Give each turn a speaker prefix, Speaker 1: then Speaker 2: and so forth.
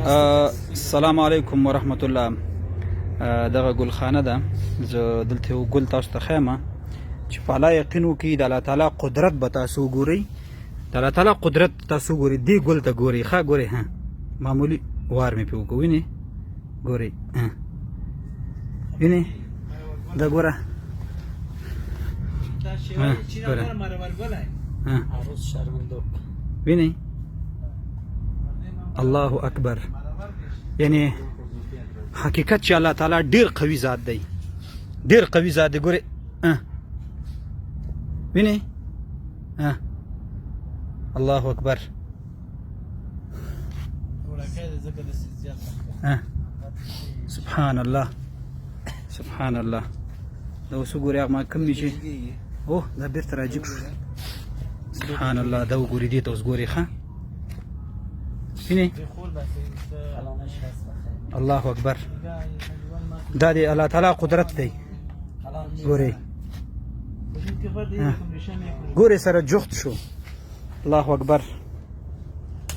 Speaker 1: السلام علیکم ورحمت الله. دغه ګلخانه ده. زه دلته یو ګل تاسو ته ښیم چې په الله یقین وکړئ د الله تعالی قدرت به تاسو وګورئ. د الله تعالی قدرت تاسو وګورئ. دې ګل ته ګورئ، ښه ګورئ، ها معمولي وار مې پرې وکړو، وینئ ګورئ، وینئ دا ګوره، وینئ. الله اکبر. یعنی حقیقت چې الله تعالی ډیر قوي ذات دی، ډیر قوي ذات دی. ګورئ وینئ، الله اکبر. سبحان الله سبحان الله. دا اوس وګورئ هغه ما کوم دي چې اوه دا بیرته راجګ شو. سبحان الله. دا وګورئ دې ته اوس ګورئ، ښه وینئ. الله اکبر. دا دی الله تعالی قدرت دی. ګورئ ګورئ سره جفت شو. الله اکبر.